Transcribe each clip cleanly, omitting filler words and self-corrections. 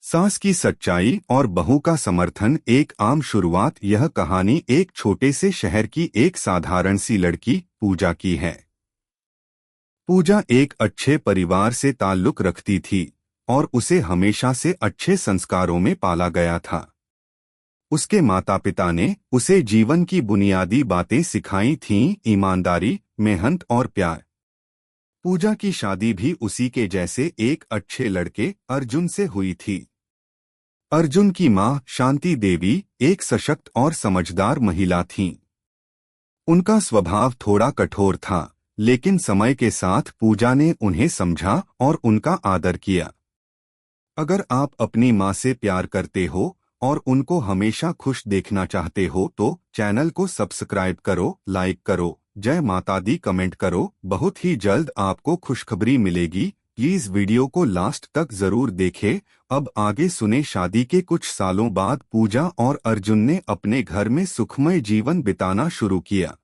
सास की सच्चाई और बहू का समर्थन। एक आम शुरुआत। यह कहानी एक छोटे से शहर की एक साधारण सी लड़की पूजा की है। पूजा एक अच्छे परिवार से ताल्लुक रखती थी और उसे हमेशा से अच्छे संस्कारों में पाला गया था। उसके माता पिता ने उसे जीवन की बुनियादी बातें सिखाई थीं, ईमानदारी, मेहनत और प्यार। पूजा की शादी भी उसी के जैसे एक अच्छे लड़के अर्जुन से हुई थी। अर्जुन की मां शांति देवी एक सशक्त और समझदार महिला थीं। उनका स्वभाव थोड़ा कठोर था, लेकिन समय के साथ पूजा ने उन्हें समझा और उनका आदर किया। अगर आप अपनी मां से प्यार करते हो और उनको हमेशा खुश देखना चाहते हो तो चैनल को सब्सक्राइब करो, लाइक करो, जय माता दी कमेंट करो। बहुत ही जल्द आपको खुशखबरी मिलेगी। प्लीज वीडियो को लास्ट तक जरूर देखें। अब आगे सुने। शादी के कुछ सालों बाद पूजा और अर्जुन ने अपने घर में सुखमय जीवन बिताना शुरू किया।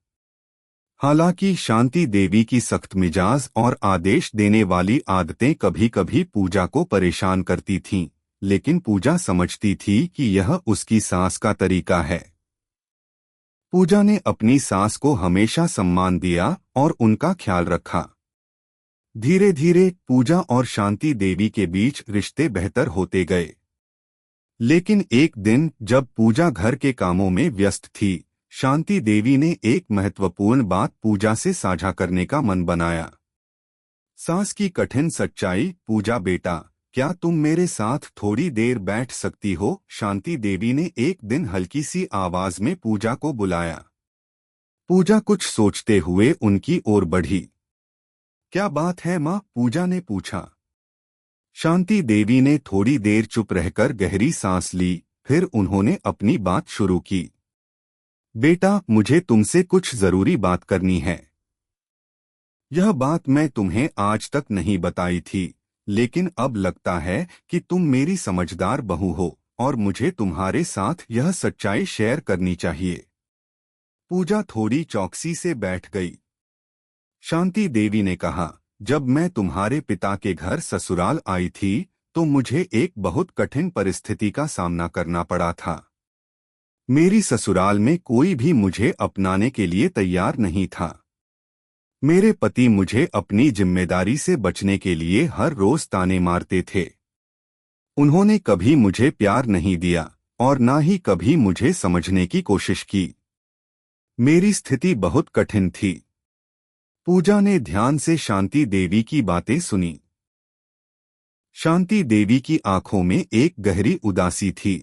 हालांकि शांति देवी की सख्त मिजाज और आदेश देने वाली आदतें कभी कभी पूजा को परेशान करती थीं, लेकिन पूजा समझती थी कि यह उसकी सास का तरीका है। पूजा ने अपनी सास को हमेशा सम्मान दिया और उनका ख्याल रखा। धीरे धीरे पूजा और शांति देवी के बीच रिश्ते बेहतर होते गए। लेकिन एक दिन जब पूजा घर के कामों में व्यस्त थी, शांति देवी ने एक महत्वपूर्ण बात पूजा से साझा करने का मन बनाया। सास की कठिन सच्चाई। पूजा बेटा, क्या तुम मेरे साथ थोड़ी देर बैठ सकती हो? शांति देवी ने एक दिन हल्की सी आवाज में पूजा को बुलाया। पूजा कुछ सोचते हुए उनकी ओर बढ़ी। क्या बात है माँ? पूजा ने पूछा। शांति देवी ने थोड़ी देर चुप रहकर गहरी सांस ली, फिर उन्होंने अपनी बात शुरू की। बेटा, मुझे तुमसे कुछ जरूरी बात करनी है। यह बात मैं तुम्हें आज तक नहीं बताई थी, लेकिन अब लगता है कि तुम मेरी समझदार बहू हो और मुझे तुम्हारे साथ यह सच्चाई शेयर करनी चाहिए। पूजा थोड़ी चौकसी से बैठ गई। शांति देवी ने कहा, जब मैं तुम्हारे पिता के घर ससुराल आई थी तो मुझे एक बहुत कठिन परिस्थिति का सामना करना पड़ा था। मेरी ससुराल में कोई भी मुझे अपनाने के लिए तैयार नहीं था। मेरे पति मुझे अपनी जिम्मेदारी से बचने के लिए हर रोज ताने मारते थे। उन्होंने कभी मुझे प्यार नहीं दिया और ना ही कभी मुझे समझने की कोशिश की। मेरी स्थिति बहुत कठिन थी। पूजा ने ध्यान से शांति देवी की बातें सुनी। शांति देवी की आंखों में एक गहरी उदासी थी।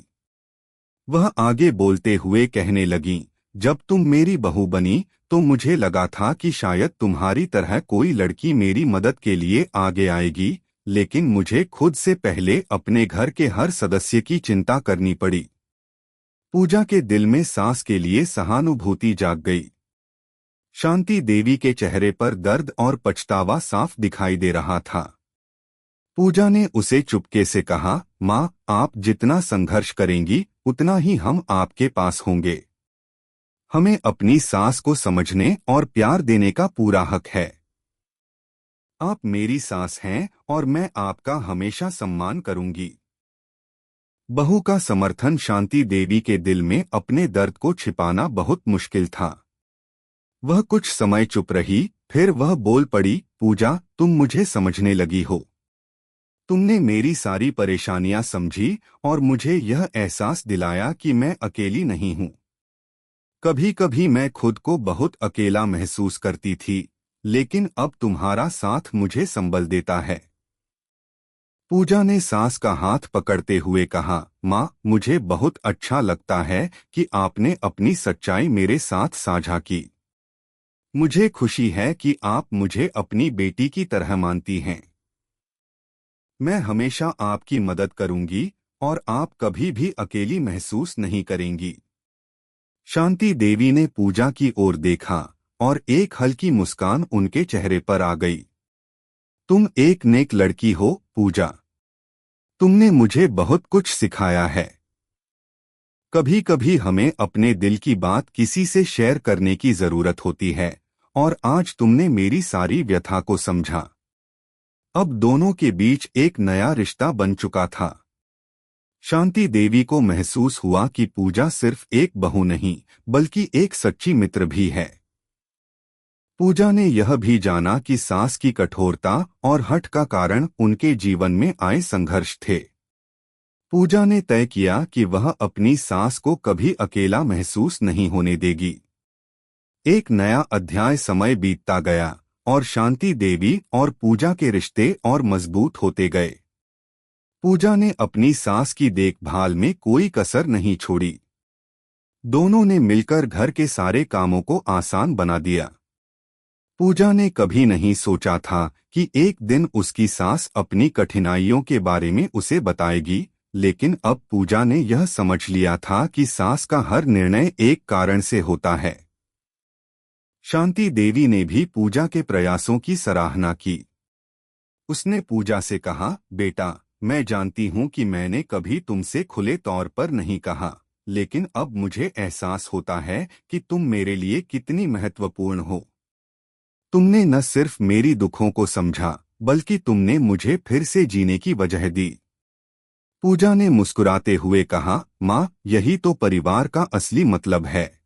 वह आगे बोलते हुए कहने लगीं, जब तुम मेरी बहू बनी तो मुझे लगा था कि शायद तुम्हारी तरह कोई लड़की मेरी मदद के लिए आगे आएगी, लेकिन मुझे खुद से पहले अपने घर के हर सदस्य की चिंता करनी पड़ी। पूजा के दिल में सास के लिए सहानुभूति जाग गई। शांति देवी के चेहरे पर दर्द और पछतावा साफ दिखाई दे रहा था। पूजा ने उसे चुपके से कहा, माँ, आप जितना संघर्ष करेंगी उतना ही हम आपके पास होंगे। हमें अपनी सास को समझने और प्यार देने का पूरा हक है। आप मेरी सास हैं और मैं आपका हमेशा सम्मान करूंगी। बहू का समर्थन। शांति देवी के दिल में अपने दर्द को छिपाना बहुत मुश्किल था। वह कुछ समय चुप रही, फिर वह बोल पड़ी, पूजा, तुम मुझे समझने लगी हो। तुमने मेरी सारी परेशानियां समझी और मुझे यह एहसास दिलाया कि मैं अकेली नहीं हूं। कभी कभी मैं खुद को बहुत अकेला महसूस करती थी, लेकिन अब तुम्हारा साथ मुझे संबल देता है। पूजा ने सास का हाथ पकड़ते हुए कहा, माँ, मुझे बहुत अच्छा लगता है कि आपने अपनी सच्चाई मेरे साथ साझा की। मुझे खुशी है कि आप मुझे अपनी बेटी की तरह मानती हैं। मैं हमेशा आपकी मदद करूंगी और आप कभी भी अकेली महसूस नहीं करेंगी। शांति देवी ने पूजा की ओर देखा और एक हल्की मुस्कान उनके चेहरे पर आ गई। तुम एक नेक लड़की हो, पूजा। तुमने मुझे बहुत कुछ सिखाया है। कभी कभी हमें अपने दिल की बात किसी से शेयर करने की जरूरत होती है, और आज तुमने मेरी सारी व्यथा को समझा। अब दोनों के बीच एक नया रिश्ता बन चुका था। शांति देवी को महसूस हुआ कि पूजा सिर्फ एक बहू नहीं बल्कि एक सच्ची मित्र भी है। पूजा ने यह भी जाना कि सास की कठोरता और हठ का कारण उनके जीवन में आए संघर्ष थे। पूजा ने तय किया कि वह अपनी सास को कभी अकेला महसूस नहीं होने देगी। एक नया अध्याय समय बीतता गया और शांति देवी और पूजा के रिश्ते और मजबूत होते गए। पूजा ने अपनी सास की देखभाल में कोई कसर नहीं छोड़ी। दोनों ने मिलकर घर के सारे कामों को आसान बना दिया। पूजा ने कभी नहीं सोचा था कि एक दिन उसकी सास अपनी कठिनाइयों के बारे में उसे बताएगी, लेकिन अब पूजा ने यह समझ लिया था कि सास का हर निर्णय एक कारण से होता है। शांति देवी ने भी पूजा के प्रयासों की सराहना की। उसने पूजा से कहा, बेटा, मैं जानती हूं कि मैंने कभी तुमसे खुले तौर पर नहीं कहा, लेकिन अब मुझे एहसास होता है कि तुम मेरे लिए कितनी महत्वपूर्ण हो। तुमने न सिर्फ मेरी दुखों को समझा, बल्कि तुमने मुझे फिर से जीने की वजह दी। पूजा ने मुस्कुराते हुए कहा, माँ, यही तो परिवार का असली मतलब है।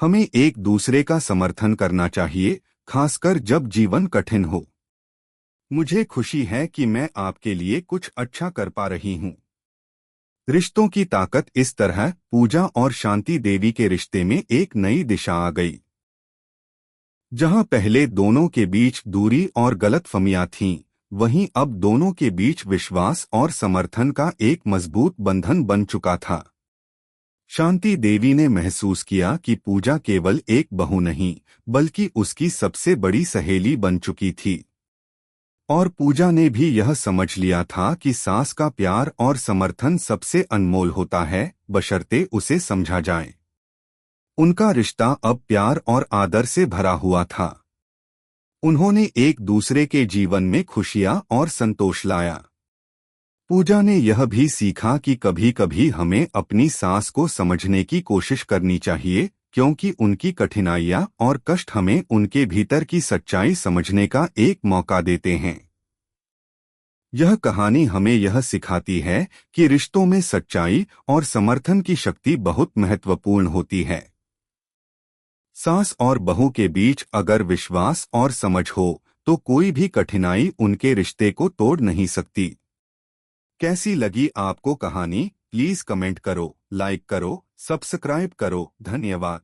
हमें एक दूसरे का समर्थन करना चाहिए, खासकर जब जीवन कठिन हो। मुझे खुशी है कि मैं आपके लिए कुछ अच्छा कर पा रही हूँ। रिश्तों की ताकत इस तरह पूजा और शांति देवी के रिश्ते में एक नई दिशा आ गई। जहां पहले दोनों के बीच दूरी और गलतफहमियां थीं, वहीं अब दोनों के बीच विश्वास और समर्थन का एक मजबूत बंधन बन चुका था। शांति देवी ने महसूस किया कि पूजा केवल एक बहू नहीं, बल्कि उसकी सबसे बड़ी सहेली बन चुकी थी। और पूजा ने भी यह समझ लिया था कि सास का प्यार और समर्थन सबसे अनमोल होता है, बशर्ते उसे समझा जाए। उनका रिश्ता अब प्यार और आदर से भरा हुआ था। उन्होंने एक दूसरे के जीवन में खुशियां और संतोष लाया। पूजा ने यह भी सीखा कि कभी-कभी हमें अपनी सास को समझने की कोशिश करनी चाहिए, क्योंकि उनकी कठिनाइयां और कष्ट हमें उनके भीतर की सच्चाई समझने का एक मौका देते हैं। यह कहानी हमें यह सिखाती है कि रिश्तों में सच्चाई और समर्थन की शक्ति बहुत महत्वपूर्ण होती है। सास और बहू के बीच अगर विश्वास और समझ हो, तो कोई भी कठिनाई उनके रिश्ते को तोड़ नहीं सकती। कैसी लगी आपको कहानी? प्लीज कमेंट करो, लाइक करो, सब्सक्राइब करो। धन्यवाद।